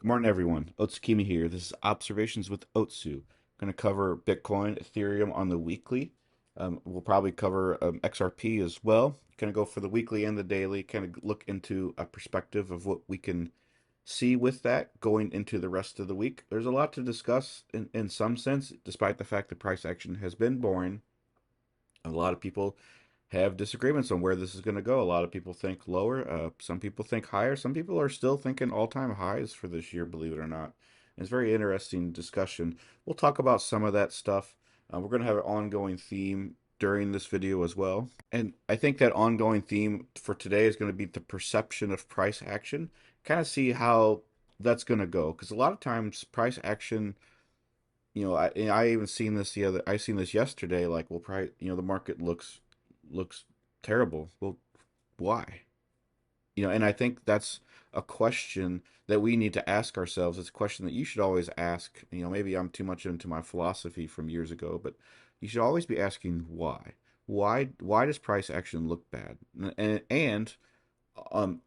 Morning, everyone. Otsu here. This is Observations with Otsu. Going to cover Bitcoin, Ethereum on the weekly. We'll probably cover XRP as well. Going to go for the weekly and the daily, kind of look into a perspective of what we can see with that going into the rest of the week. There's a lot to discuss in some sense, despite the fact that price action has been boring. A lot of people have disagreements on where this is going to go. A lot of people think lower. Some people think higher. Some people are still thinking all-time highs for this year, believe it or not. And it's a very interesting discussion. We'll talk about some of that stuff. We're going to have an ongoing theme during this video as well. And I think that ongoing theme for today is going to be the perception of price action. Kind of see how that's going to go. Because a lot of times price action, I even seen this I seen this yesterday. Like, well, probably, the market looks terrible. Well, why? And I think that's a question that we need to ask ourselves. It's a question that you should always ask. Maybe I'm too much into my philosophy from years ago, but you should always be asking why. Why does price action look bad? And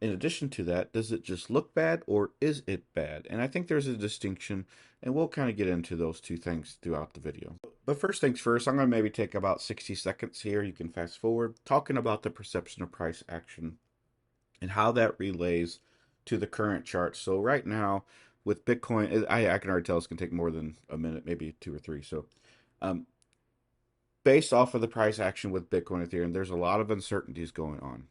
in addition to that, does it just look bad or is it bad? And I think there's a distinction, and we'll kind of get into those two things throughout the video. But first things first, I'm going to maybe take about 60 seconds here. You can fast forward, talking about the perception of price action and how that relays to the current chart. So right now with Bitcoin, I can already tell it's going to take more than a minute, maybe two or three. So um, based off of the price action with Bitcoin Ethereum, there's a lot of uncertainties going on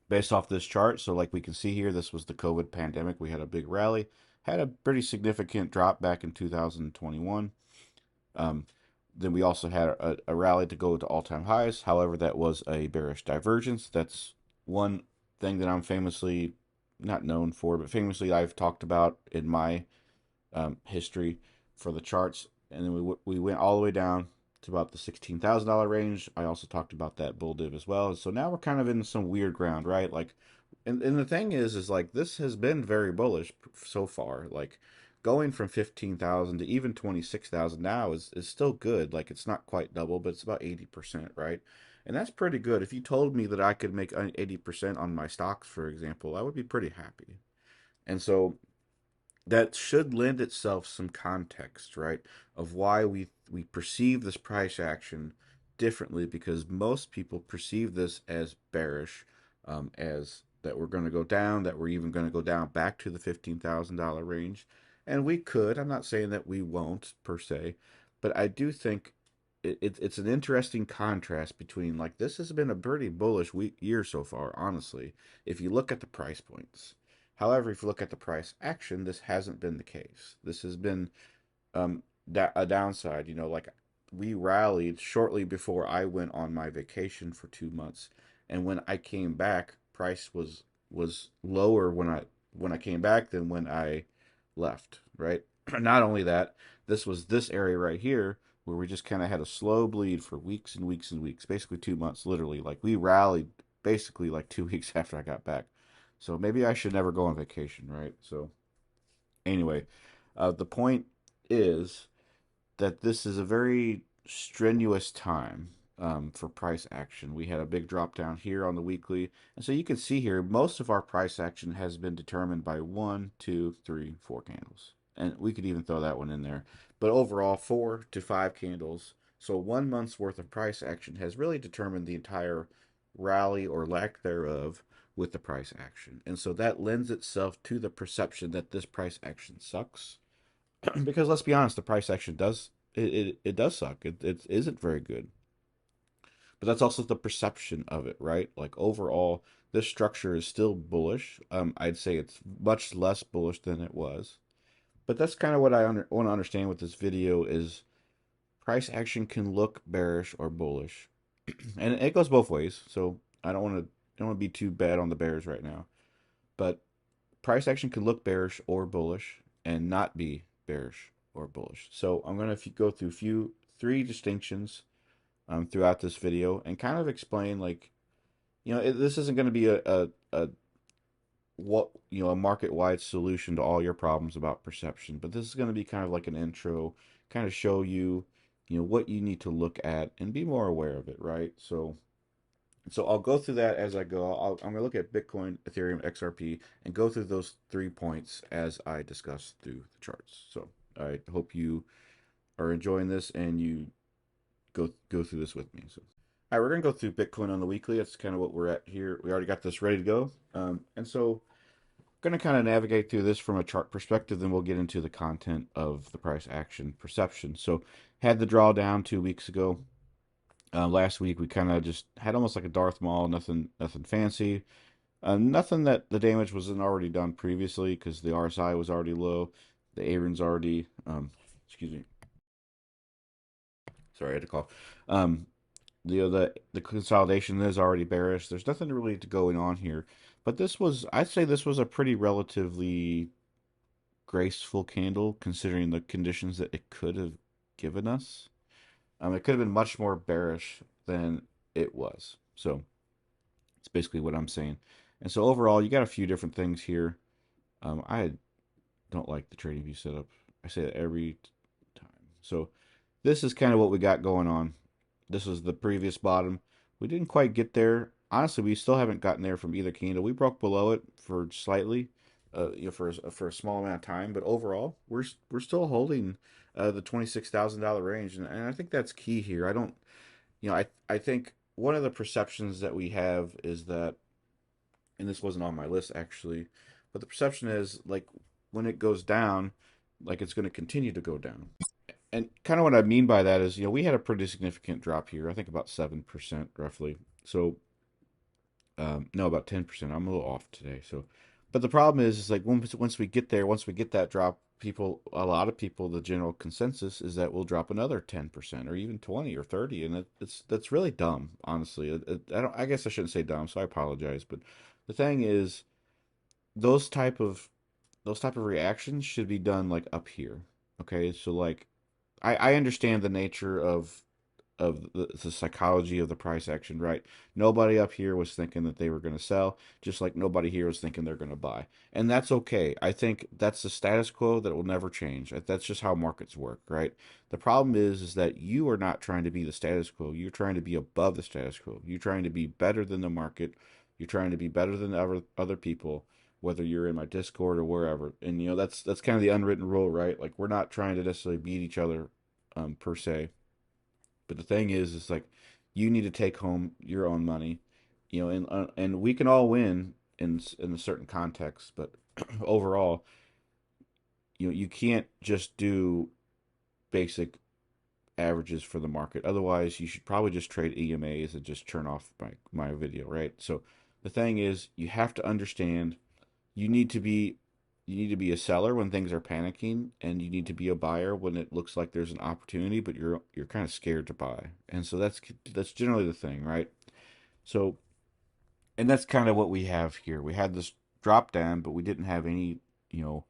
based off this chart. So like we can see here, this was the COVID pandemic. We had a big rally, had a pretty significant drop back in 2021. Um, then we also had a rally to go to all-time highs. However, that was a bearish divergence. That's one thing that I'm famously not known for, but famously I've talked about in my history for the charts. And then we went all the way down to about the $16,000 range. I also talked about that bull div as well. So now we're kind of in some weird ground, right? Like, and the thing is like this has been very bullish so far. Like going from 15,000 to even 26,000 now is still good. Like it's not quite double, but it's about 80%, right? And that's pretty good. If you told me that I could make 80% on my stocks, for example, I would be pretty happy. And so that should lend itself some context, right, of why we perceive this price action differently, because most people perceive this as bearish, as that we're going to go down, that we're even going to go down back to the $15,000 range, and we could. I'm not saying that we won't per se, but I do think it's an interesting contrast between, like, this has been a pretty bullish year so far, honestly, if you look at the price points. However, if you look at the price action, this hasn't been the case. This has been a downside. Like we rallied shortly before I went on my vacation for 2 months, and when I came back, price was lower when I came back than when I left. Right. Not only that, this was this area right here where we just kind of had a slow bleed for weeks and weeks and weeks, basically 2 months, literally. Like we rallied basically like 2 weeks after I got back. So maybe I should never go on vacation, right? So anyway, the point is that this is a very strenuous time for price action. We had a big drop down here on the weekly, and so you can see here most of our price action has been determined by 1, 2, 3, 4 candles, and we could even throw that one in there. But overall, 4 to 5 candles. So 1 month's worth of price action has really determined the entire rally or lack thereof with the price action. And so that lends itself to the perception that this price action sucks. Because let's be honest, the price action it does suck. It isn't very good. But that's also the perception of it, right? Like overall, this structure is still bullish. I'd say it's much less bullish than it was. But that's kind of what I want to understand with this video is price action can look bearish or bullish, and it goes both ways. So I don't want to be too bad on the bears right now. But price action could look bearish or bullish and not be bearish or bullish. So I'm going to go through three distinctions throughout this video and kind of explain, like, this isn't going to be a market wide solution to all your problems about perception, but this is going to be kind of like an intro, kind of show you, what you need to look at and be more aware of it, right? So So I'll go through that as I go. I'm going to look at Bitcoin, Ethereum, XRP, and go through those 3 points as I discuss through the charts. So I hope you are enjoying this and you go through this with me. So, all right, we're gonna go through Bitcoin on the weekly. That's kind of what we're at here. We already got this ready to go, and so going to kind of navigate through this from a chart perspective. Then we'll get into the content of the price action perception. So, had the drawdown 2 weeks ago. Last week we kind of just had almost like a Darth Maul, nothing fancy, nothing that the damage wasn't already done previously because the RSI was already low, the Aaron's already, excuse me, sorry, I had to cough. Um, the consolidation is already bearish. There's nothing really going on here, but I'd say this was a pretty relatively graceful candle considering the conditions that it could have given us. It could have been much more bearish than it was. So it's basically what I'm saying. And so overall, you got a few different things here. I don't like the trading view setup. I say that every time. So this is kind of what we got going on. This was the previous bottom. We didn't quite get there. Honestly, we still haven't gotten there from either candle. We broke below it for slightly, for a small amount of time, but overall, we're still holding the $26,000 range, and I think that's key here. I don't, I think one of the perceptions that we have is that, and this wasn't on my list actually, but the perception is like when it goes down, like it's going to continue to go down. And kind of what I mean by that is, we had a pretty significant drop here. I think about 7% roughly. So, no, about 10%. I'm a little off today. So, but the problem is like once we get there, once we get that drop, a lot of people, the general consensus is that we'll drop another 10% or even 20 or 30, and that's really dumb, honestly. I guess I shouldn't say dumb, so I apologize. But the thing is, those type of those type of reactions should be done like up here. Okay, so like I understand the nature of the psychology of the price action, right? Nobody up here was thinking that they were going to sell, just like nobody here was thinking they're going to buy. And that's okay. I think that's the status quo that will never change. That's just how markets work, right? The problem is that you are not trying to be the status quo. You're trying to be above the status quo. You're trying to be better than the market. You're trying to be better than other people, whether you're in my Discord or wherever. And that's kind of the unwritten rule, right? Like we're not trying to necessarily beat each other per se. But the thing is like you need to take home your own money, and we can all win in a certain context, but overall, you can't just do basic averages for the market. Otherwise, you should probably just trade EMAs and just turn off my video, right? So the thing is, you have to understand you need to be you need to be a seller when things are panicking, and you need to be a buyer when it looks like there's an opportunity, but you're kind of scared to buy. And so that's generally the thing, right? So, and that's kind of what we have here. We had this drop down, but we didn't have any, you know,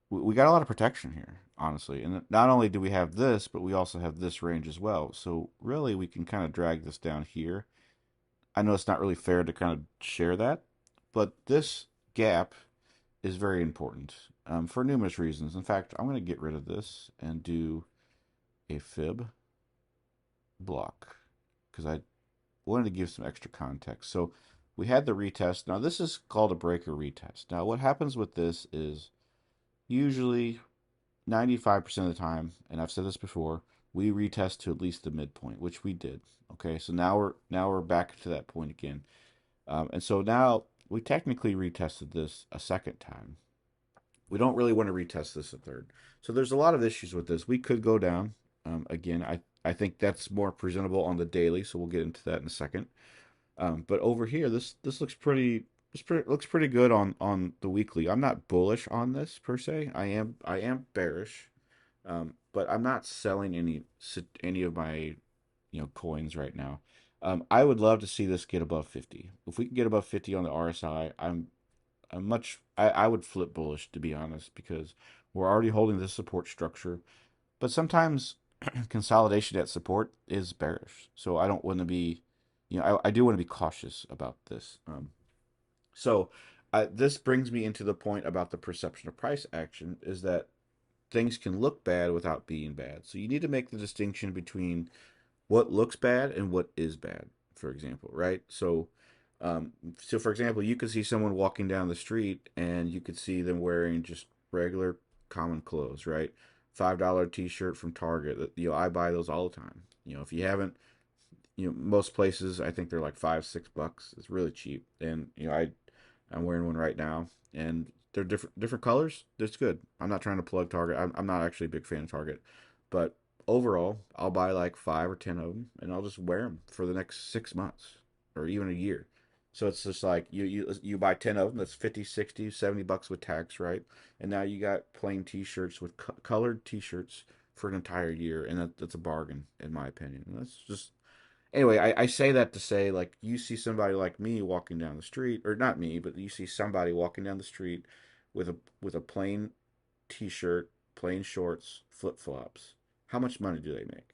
we got a lot of protection here, honestly. And not only do we have this, but we also have this range as well. So really, we can kind of drag this down here. I know it's not really fair to kind of share that, but this gap is very important for numerous reasons. In fact, I'm going to get rid of this and do a fib block because I wanted to give some extra context. So we had the retest. Now this is called a breaker retest. Now what happens with this is usually 95% of the time, and I've said this before, we retest to at least the midpoint, which we did. Okay, so now we're back to that point again, and so now we technically retested this a second time. We don't really want to retest this a third. So there's a lot of issues with this. We could go down. Again, I think that's more presentable on the daily, so we'll get into that in a second. But over here, this looks pretty good on the weekly. I'm not bullish on this per se. I am bearish, but I'm not selling any of my coins right now. I would love to see this get above 50. If we can get above 50 on the RSI, I would flip bullish to be honest because we're already holding this support structure. But sometimes consolidation at support is bearish. So I don't want to be, I do want to be cautious about this. This brings me into the point about the perception of price action is that things can look bad without being bad. So you need to make the distinction between what looks bad and what is bad. for example, right? So for example, you could see someone walking down the street and you could see them wearing just regular common clothes, right? $5 t-shirt from Target. I buy those all the time. If you haven't, most places I think they're like 5, $6. It's really cheap, and I'm wearing one right now, and they're different colors. That's good. I'm not trying to plug Target. I'm not actually a big fan of Target, but overall, I'll buy like 5 or 10 of them, and I'll just wear them for the next 6 months or even a year. So it's just like you buy 10 of them. That's 50, 60, $70 with tax, right? And now you got plain T-shirts with colored T-shirts for an entire year, and that's a bargain in my opinion. And that's just anyway, I say that to say, like, you see somebody like me walking down the street, or not me, but you see somebody walking down the street with a plain t-shirt, plain shorts, flip-flops. How much money do they make?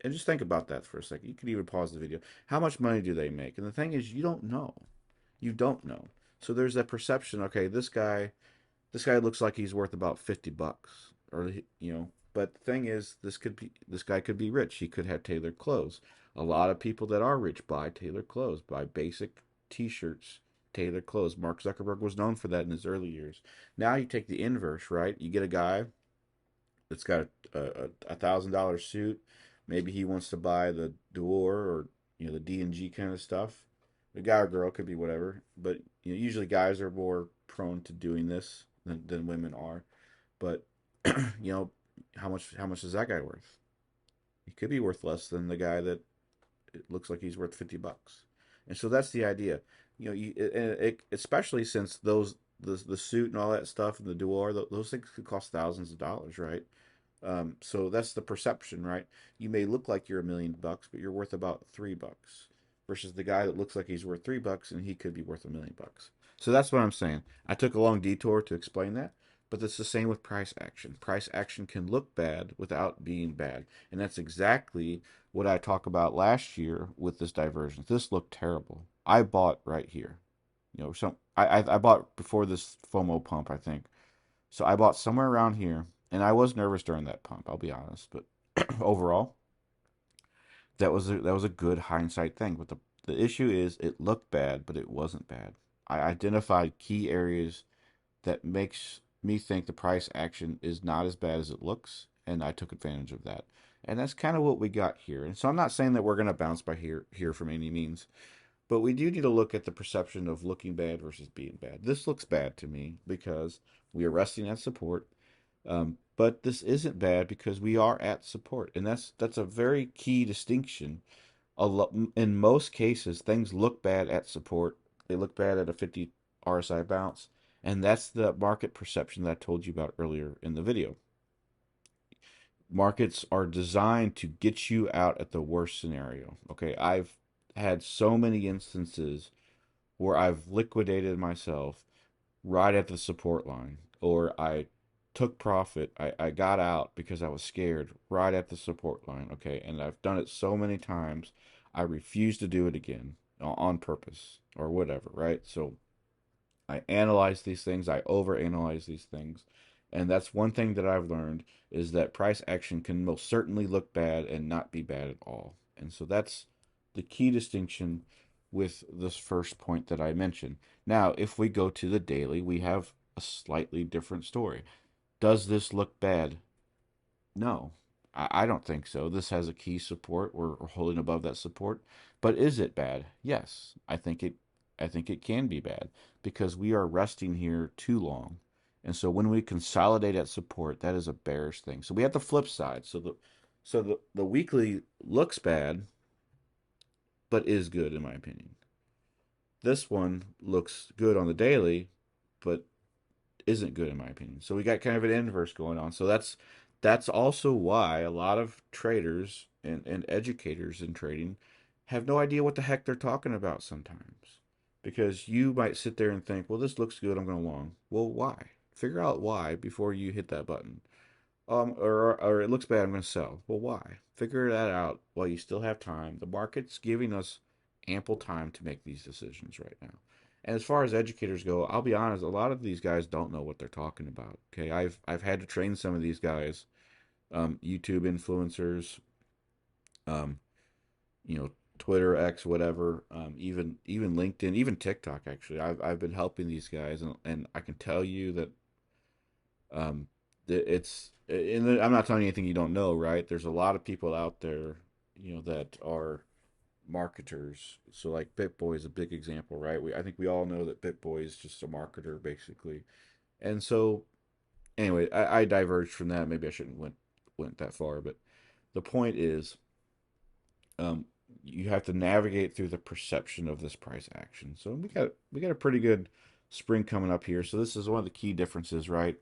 And just think about that for a second. You could even pause the video. How much money do they make? And the thing is, you don't know. You don't know. So there's that perception, okay, this guy looks like he's worth about $50, or But the thing is, this guy could be rich. He could have tailored clothes. A lot of people that are rich buy tailored clothes, buy basic T-shirts, tailored clothes. Mark Zuckerberg was known for that in his early years. Now you take the inverse, right? You get a guy that's got a $1,000 suit. Maybe he wants to buy the Dior or the D&G kind of stuff. A guy or girl could be whatever, but usually guys are more prone to doing this than women are. But you know, how much is that guy worth? He could be worth less than the guy that it looks like he's worth $50. And so that's the idea. Especially since the suit and all that stuff and the Dior, those things could cost thousands of dollars, right? So that's the perception, right? You may look like you're $1 million, but you're worth about $3, versus the guy that looks like he's worth $3 and he could be worth $1 million. So that's what I'm saying. I took a long detour to explain that, but it's the same with price action. Price action can look bad without being bad, and that's exactly what I talked about last year with this divergence. This looked terrible. I bought right here. I bought before this FOMO pump, I think. So I bought somewhere around here, and I was nervous during that pump. I'll be honest, but overall, that was a good hindsight thing. But the issue is, it looked bad, but it wasn't bad. I identified key areas that makes me think the price action is not as bad as it looks, and I took advantage of that. And that's kind of what we got here. And so I'm not saying that we're going to bounce by here from any means, but we do need to look at the perception of looking bad versus being bad. This looks bad to me because we are resting at support. But this isn't bad because we are at support, and that's a very key distinction. In most cases, things look bad at support. They look bad at a 50 RSI bounce, and that's the market perception that I told you about earlier in the video. Markets are designed to get you out at the worst scenario. Okay, I've had so many instances where I've liquidated myself right at the support line, or I took profit. I got out because I was scared right at the support line. Okay, and I've done it so many times, I refuse to do it again on purpose or whatever, right? So I analyze these things, I overanalyze these things. And that's one thing that I've learned, is that price action can most certainly look bad and not be bad at all. And so that's the key distinction with this first point that I mentioned. Now, if we go to the daily, we have a slightly different story. Does this look bad? No, I don't think so. This has a key support. We're holding above that support. But is it bad? Yes, I think it can be bad because we are resting here too long. And so when we consolidate at support, that is a bearish thing. So we have the flip side. So the weekly looks bad, but is good in my opinion. This one looks good on the daily, but isn't good in my opinion. So we got kind of an inverse going on. So that's also why a lot of traders and educators in trading have no idea what the heck they're talking about sometimes. Because you might sit there and think, well, this looks good, I'm going long. Well, why? Figure out why before you hit that button. Or it looks bad, I'm going to sell. Well, why? Figure that out while you still have time. The market's giving us ample time to make these decisions right now. And as far as educators go, I'll be honest, a lot of these guys don't know what they're talking about. Okay, I've had to train some of these guys, YouTube influencers, um, Twitter, X, whatever, even LinkedIn, even TikTok. Actually, I've been helping these guys, and I can tell you that um, it's and I'm not telling you anything you don't know, right? There's a lot of people out there, that are marketers. So like BitBoy is a big example, right? I think we all know that BitBoy is just a marketer basically. And so anyway, I diverged from that. Maybe I shouldn't went that far, but the point is, um, you have to navigate through the perception of this price action. So we got a pretty good spring coming up here. So this is one of the key differences, right?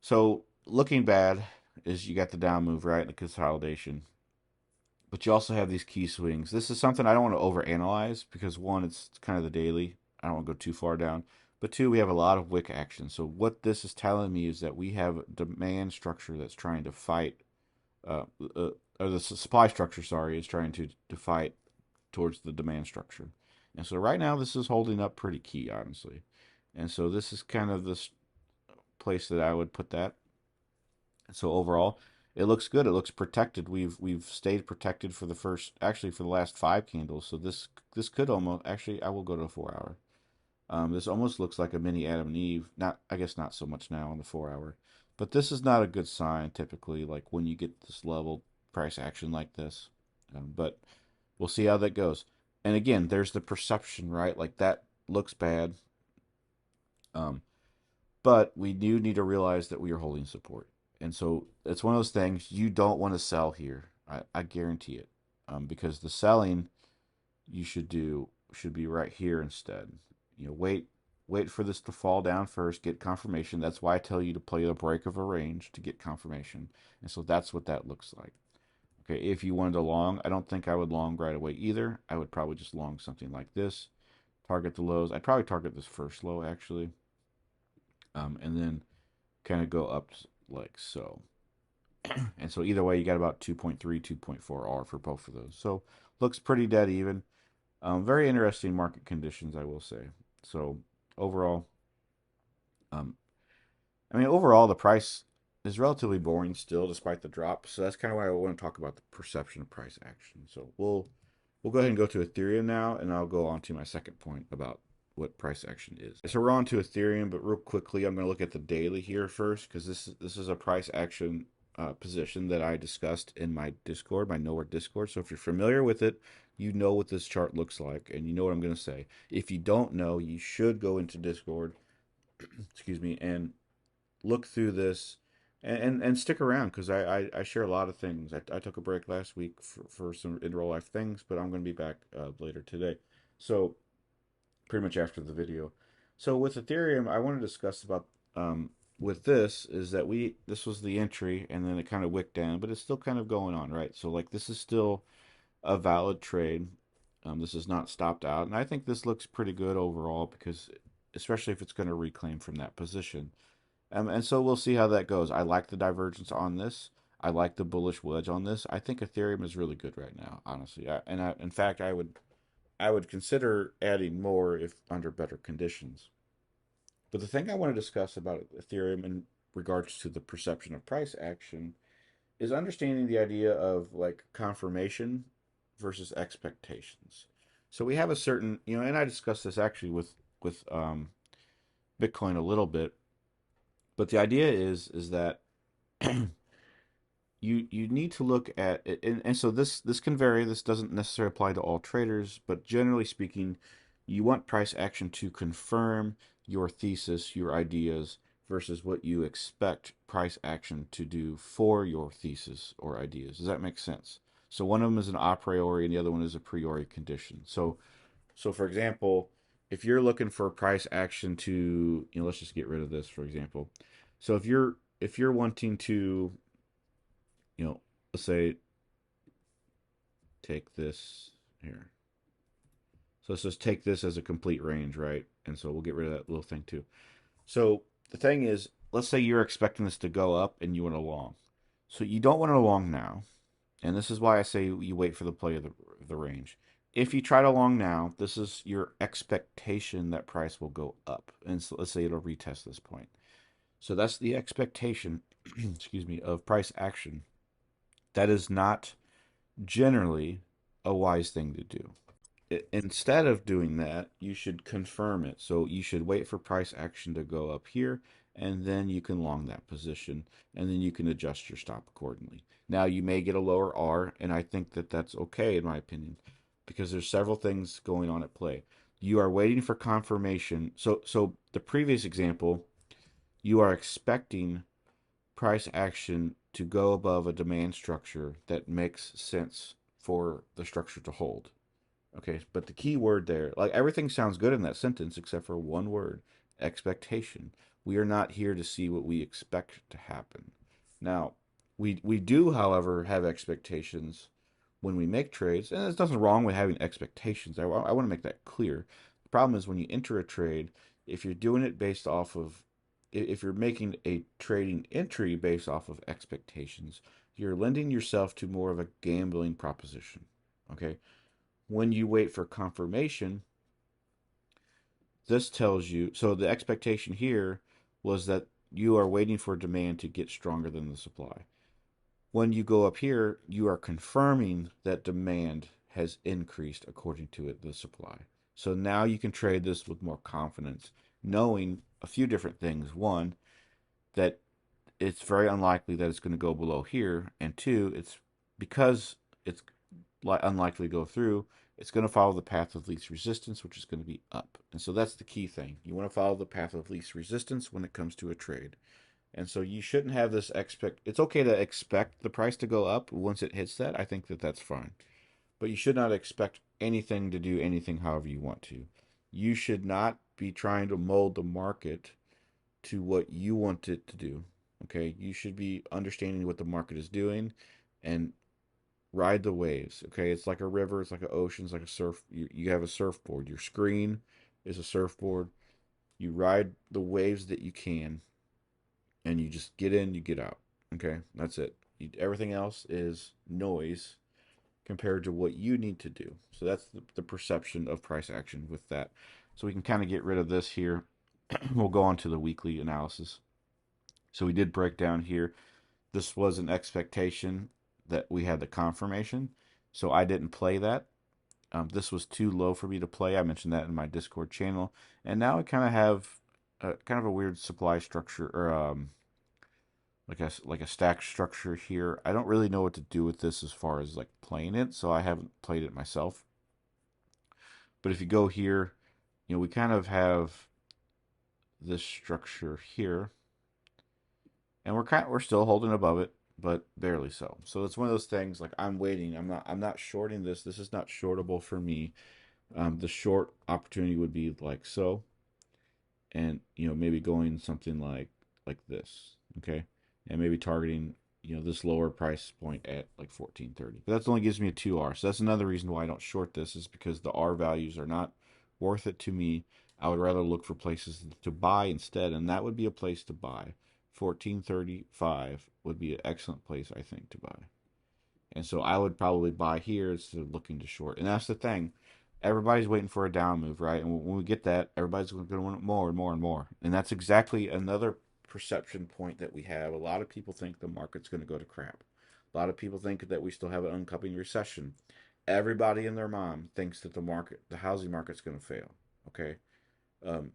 So looking bad is you got the down move, right? The consolidation. But you also have these key swings. This is something I don't want to overanalyze because one, it's kind of the daily. I don't want to go too far down. But two, we have a lot of wick action. So what this is telling me is that we have a demand structure that's trying to fight, uh, uh, or the supply structure, sorry, is trying to fight towards the demand structure. And so right now, this is holding up pretty key, honestly. And so this is kind of this place that I would put that. So overall, it looks good. It looks protected. We've stayed protected for the first, actually for the last five candles. So this could almost, actually I will go to a 4 hour. This almost looks like a mini Adam and Eve. Not, I guess not so much now on the 4 hour, but this is not a good sign typically. Like when you get this level price action like this, but we'll see how that goes. And again, there's the perception, right? Like that looks bad. Um, but we do need to realize that we are holding support. And so it's one of those things you don't want to sell here. I guarantee it. Because the selling you should be right here instead. Wait for this to fall down first, get confirmation. That's why I tell you to play the break of a range to get confirmation. And so that's what that looks like. Okay, if you wanted to long, I don't think I would long right away either. I would probably just long something like this. Target the lows. I'd probably target this first low actually. And then kind of go up like so. And so either way, you got about 2.3, 2.4 R for both of those. So looks pretty dead even. Very interesting market conditions, I will say. So overall, um, overall, the price is relatively boring still, despite the drop. So that's kind of why I want to talk about the perception of price action. So we'll go ahead and go to Ethereum now, and I'll go on to my second point about what price action is. So we're on to Ethereum, but real quickly, I'm going to look at the daily here first because this is a price action position that I discussed in my Discord, my Nowhere Discord. So if you're familiar with it, you know what this chart looks like, and you know what I'm going to say. If you don't know, you should go into Discord, excuse me, and look through this and stick around because I share a lot of things. I took a break last week for some in real life things, but I'm going to be back later today. So pretty much after the video. So with Ethereum, I want to discuss about with this is that this was the entry and then it kind of wicked down, but it's still kind of going on, right? So like this is still a valid trade. This is not stopped out, and I think this looks pretty good overall because especially if it's going to reclaim from that position. And so we'll see how that goes. I like the divergence on this. I like the bullish wedge on this. I think Ethereum is really good right now, honestly. In fact, I would consider adding more if under better conditions. But the thing I want to discuss about Ethereum in regards to the perception of price action is understanding the idea of like confirmation versus expectations. So we have a certain, and I discussed this actually with Bitcoin a little bit, but the idea is that you need to look at it, and so this can vary. This doesn't necessarily apply to all traders, but generally speaking, you want price action to confirm your thesis, your ideas, versus what you expect price action to do for your thesis or ideas. Does that make sense? So one of them is an a priori, and the other one is a priori condition. So for example, if you're looking for price action to, let's just get rid of this, for example. So if you're wanting to, you know, let's say take this here. So let's just take this as a complete range, right? And so we'll get rid of that little thing too. So the thing is, let's say you're expecting this to go up and you want to long. So you don't want to long now. And this is why I say you wait for the play of the range. If you try to long now, this is your expectation that price will go up. And so let's say it'll retest this point. So that's the expectation, excuse me, of price action. That is not generally a wise thing to do. Instead of doing that, you should confirm it. So you should wait for price action to go up here, and then you can long that position, and then you can adjust your stop accordingly. Now you may get a lower R, and I think that that's okay in my opinion, because there's several things going on at play. You are waiting for confirmation. So the previous example, you are expecting price action to go above a demand structure that makes sense for the structure to hold. Okay, but the key word there, like everything sounds good in that sentence except for one word, expectation. We are not here to see what we expect to happen. Now, we do, however, have expectations when we make trades, and there's nothing wrong with having expectations. I want to make that clear. The problem is when you enter a trade, if you're doing it based off of, if you're making a trading entry based off of expectations, you're lending yourself to more of a gambling proposition. Okay, when you wait for confirmation, this tells you, so the expectation here was that you are waiting for demand to get stronger than the supply. When you go up here, you are confirming that demand has increased according to the supply. So now you can trade this with more confidence, knowing a few different things. One, that it's very unlikely that it's going to go below here, and two, it's because it's unlikely to go through, it's going to follow the path of least resistance, which is going to be up. And so that's the key thing. You want to follow the path of least resistance when it comes to a trade. And so you shouldn't have this expect. It's okay to expect the price to go up once it hits that. I think that that's fine. But you should not expect anything to do anything however you want to. You should not be trying to mold the market to what you want it to do. Okay? You should be understanding what the market is doing and ride the waves. Okay, it's like a river, it's like an ocean, it's like a surf. You have a surfboard. Your screen is a surfboard. You ride the waves that you can, and you just get in, you get out. Okay, that's it. Everything else is noise compared to what you need to do. So that's the perception of price action with that. So we can kind of get rid of this here. We'll go on to the weekly analysis. So we did break down here. This was an expectation that we had the confirmation. So I didn't play that. This was too low for me to play. I mentioned that in my Discord channel, and now I kind of have kind of a weird supply structure or like a stack structure here. I don't really know what to do with this as far as like playing it, so I haven't played it myself. But if you go here, we kind of have this structure here, and we're still holding above it, but barely so. So it's one of those things like I'm waiting. I'm not shorting this. This is not shortable for me. The short opportunity would be like so, and maybe going something like this, okay, and maybe targeting this lower price point at like 1430. But that only gives me a 2R. So that's another reason why I don't short this, is because the R values are not worth it to me. I would rather look for places to buy instead, and that would be a place to buy. 1435 would be an excellent place, I think, to buy. And so I would probably buy here instead of looking to short. And that's the thing. Everybody's waiting for a down move, right? And when we get that, everybody's going to want more and more and more. And that's exactly another perception point that we have. A lot of people think the market's going to go to crap. A lot of people think that we still have an oncoming recession. Everybody and their mom thinks that the housing market's going to fail. Okay, um,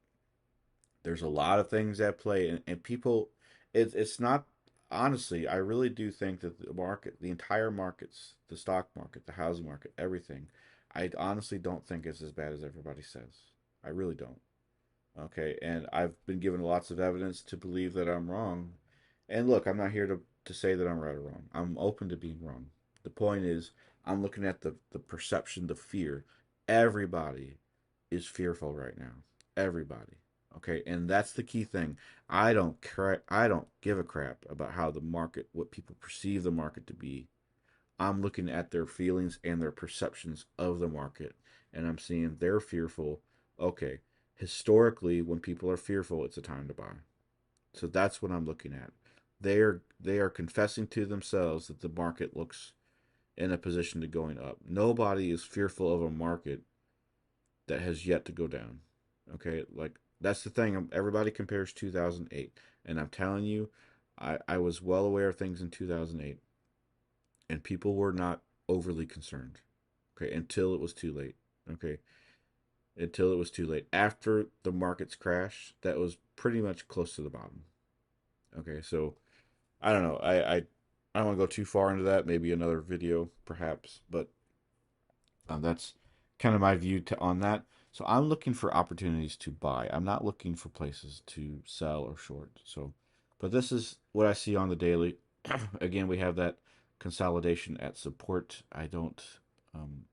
there's a lot of things at play, and people, it's not, honestly, I really do think that the market, the entire markets, the stock market, the housing market, everything, I honestly don't think it's as bad as everybody says. I really don't. Okay, and I've been given lots of evidence to believe that I'm wrong. And look, I'm not here to say that I'm right or wrong. I'm open to being wrong. The point is, I'm looking at the perception, the fear. Everybody is fearful right now. Everybody. Okay, and that's the key thing. I don't give a crap about how the market, what people perceive the market to be. I'm looking at their feelings and their perceptions of the market, and I'm seeing they're fearful. Okay, historically, when people are fearful, it's a time to buy. So that's what I'm looking at. They are confessing to themselves that the market looks in a position to going up. Nobody is fearful of a market that has yet to go down. Okay, like that's the thing. Everybody compares 2008, and I'm telling you, I was well aware of things in 2008, and people were not overly concerned. Okay, until it was too late. Okay, until it was too late. After the markets crashed, that was pretty much close to the bottom. Okay, so I don't know. I don't want to go too far into that. Maybe another video, perhaps. But that's kind of my view on that. So I'm looking for opportunities to buy. I'm not looking for places to sell or short. So, but this is what I see on the daily. Again, we have that consolidation at support. I don't. Um,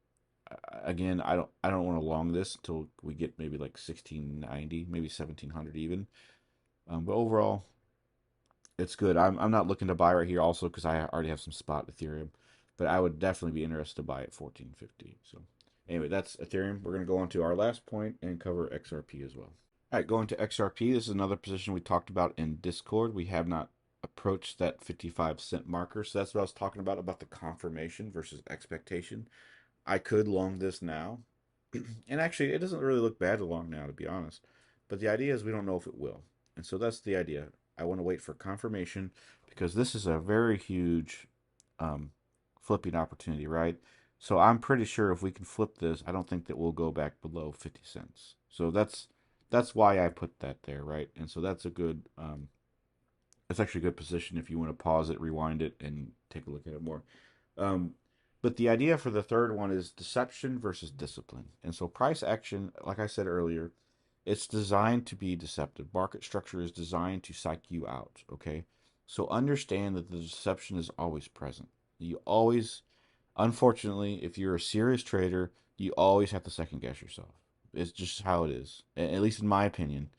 Again, I don't want to long this until we get maybe like 1690, maybe 1700 even. But overall, it's good. I'm not looking to buy right here also because I already have some spot Ethereum, but I would definitely be interested to buy at 1450. So anyway, that's Ethereum. We're gonna go on to our last point and cover XRP as well. All right, going to XRP. This is another position we talked about in Discord. We have not approached that 55 cent marker, so that's what I was talking about the confirmation versus expectation. I could long this now, and actually, it doesn't really look bad to long now, to be honest. But the idea is we don't know if it will, and so that's the idea. I want to wait for confirmation because this is a very huge um, flipping opportunity, right? So I'm pretty sure if we can flip this, I don't think that we'll go back below 50 cents. So that's why I put that there, right? And so that's a good that's actually a good position if you want to pause it, rewind it, and take a look at it more. Um, but the idea for the third one is deception versus discipline. And so price action, like I said earlier, it's designed to be deceptive. Market structure is designed to psych you out, okay? So understand that the deception is always present. You always, unfortunately, if you're a serious trader, you always have to second guess yourself. It's just how it is. At least in my opinion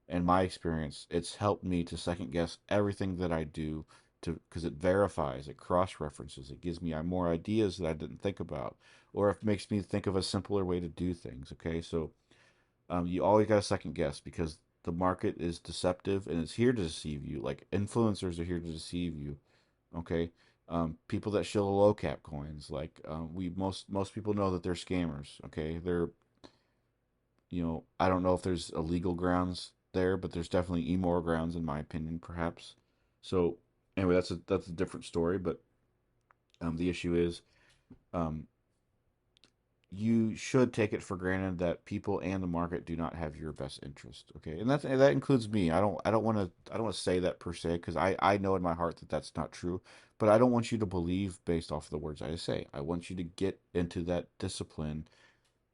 and my experience, it's helped me to second guess everything that I do to because it verifies, it cross references, it gives me more ideas that I didn't think about, or it makes me think of a simpler way to do things. Okay, so you always got to second guess because the market is deceptive and it's here to deceive you. Like influencers are here to deceive you. Okay, people that show low cap coins, like we most people know that they're scammers. Okay, they're I don't know if there's a legal grounds there, but there's definitely immoral grounds in my opinion, perhaps. So anyway, that's a different story. But the issue is, um, you should take it for granted that people and the market do not have your best interest. Okay, and that includes me. I don't want to say that per se because I know in my heart that that's not true. But I don't want you to believe based off of the words I say. I want you to get into that discipline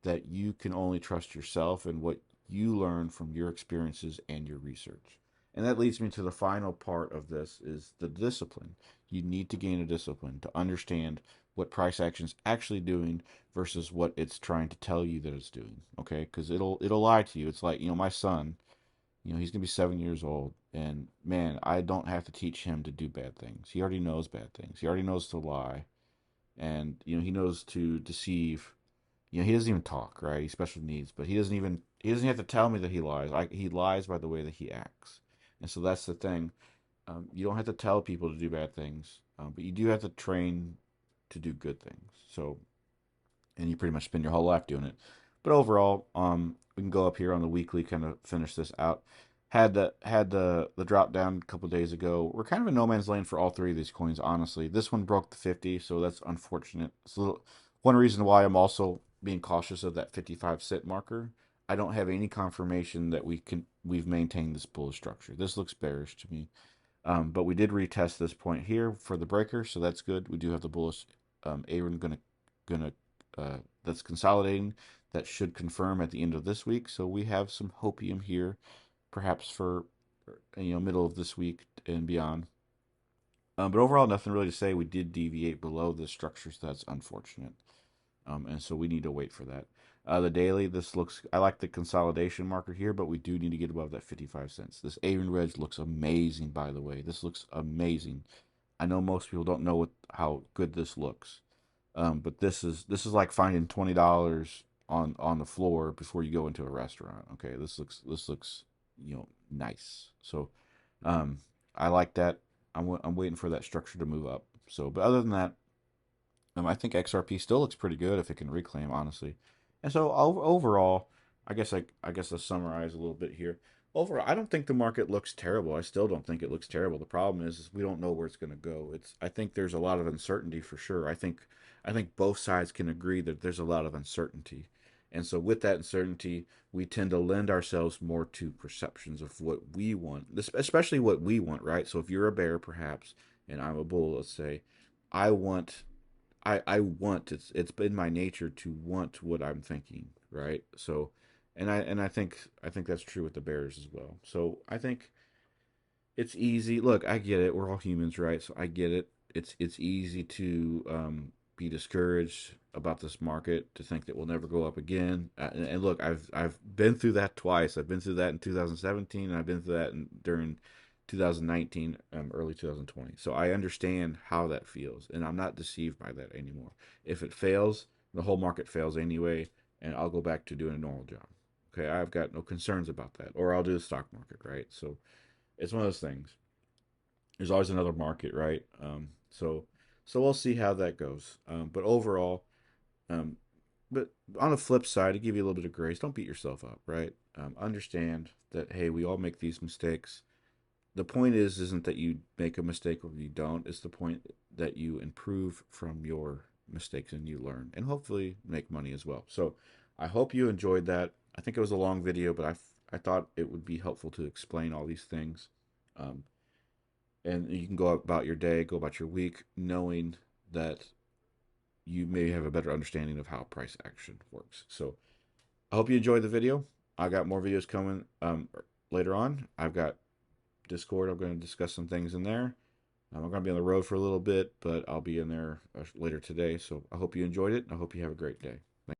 that you can only trust yourself and what you learn from your experiences and your research. And that leads me to the final part of this is the discipline. You need to gain a discipline to understand what price action is actually doing versus what it's trying to tell you that it's doing. Okay? Because it'll lie to you. It's like, my son, he's gonna be 7 years old, and man, I don't have to teach him to do bad things. He already knows bad things. He already knows to lie, and he knows to deceive. He doesn't even talk, right? He's special needs, but he doesn't have to tell me that he lies. He lies by the way that he acts, and so that's the thing. You don't have to tell people to do bad things, but you do have to train to do good things. So, and you pretty much spend your whole life doing it. But overall, we can go up here on the weekly, kind of finish this out. Had the drop down a couple of days ago. We're kind of in no man's land for all three of these coins, honestly. This one broke the 50, so that's unfortunate. So one reason why I'm also being cautious of that 55 cent marker. I don't have any confirmation that we've maintained this bullish structure. This looks bearish to me. But we did retest this point here for the breaker, so that's good. We do have the bullish Aaron gonna that's consolidating. That should confirm at the end of this week. So we have some hopium here, perhaps for middle of this week and beyond. But overall, nothing really to say. We did deviate below the structure, so that's unfortunate. And so we need to wait for that. The daily, I like the consolidation marker here, but we do need to get above that 55 cents. This Avon Reg looks amazing, by the way. This looks amazing. I know most people don't know how good this looks, but this is like finding $20 on the floor before you go into a restaurant. Okay, this looks nice. So, um, I like that. I'm waiting for that structure to move up. So, but other than that, I think XRP still looks pretty good if it can reclaim, honestly. And so overall, I guess I'll summarize a little bit here. Overall, I don't think the market looks terrible. I still don't think it looks terrible. The problem is we don't know where it's going to go. I think there's a lot of uncertainty for sure. I think both sides can agree that there's a lot of uncertainty. And so with that uncertainty, we tend to lend ourselves more to perceptions of what we want, especially what we want, right? So if you're a bear perhaps and I'm a bull, let's say, I want I want it's been my nature to want what I'm thinking, right? So and I think that's true with the Bears as well. So I think it's easy. Look, I get it. We're all humans, right? So I get it. It's easy to be discouraged about this market, to think that we'll never go up again. And look, I've been through that twice. I've been through that in 2017, and I've been through that during 2019, early 2020. So I understand how that feels, and I'm not deceived by that anymore. If it fails, the whole market fails anyway, and I'll go back to doing a normal job. Okay, I've got no concerns about that. Or I'll do the stock market, right? So it's one of those things. There's always another market, right? So we'll see how that goes. But overall, um, but on the flip side, to give you a little bit of grace, don't beat yourself up, right? Understand that hey, we all make these mistakes. The point isn't that you make a mistake or you don't. It's the point that you improve from your mistakes and you learn, and hopefully make money as well. So I hope you enjoyed that. I think it was a long video, but I thought it would be helpful to explain all these things. Um, and you can go about your day, go about your week, knowing that you may have a better understanding of how price action works. So I hope you enjoyed the video. I got more videos coming later on. I've got Discord. I'm going to discuss some things in there. I'm going to be on the road for a little bit, but I'll be in there later today. So I hope you enjoyed it. I hope you have a great day.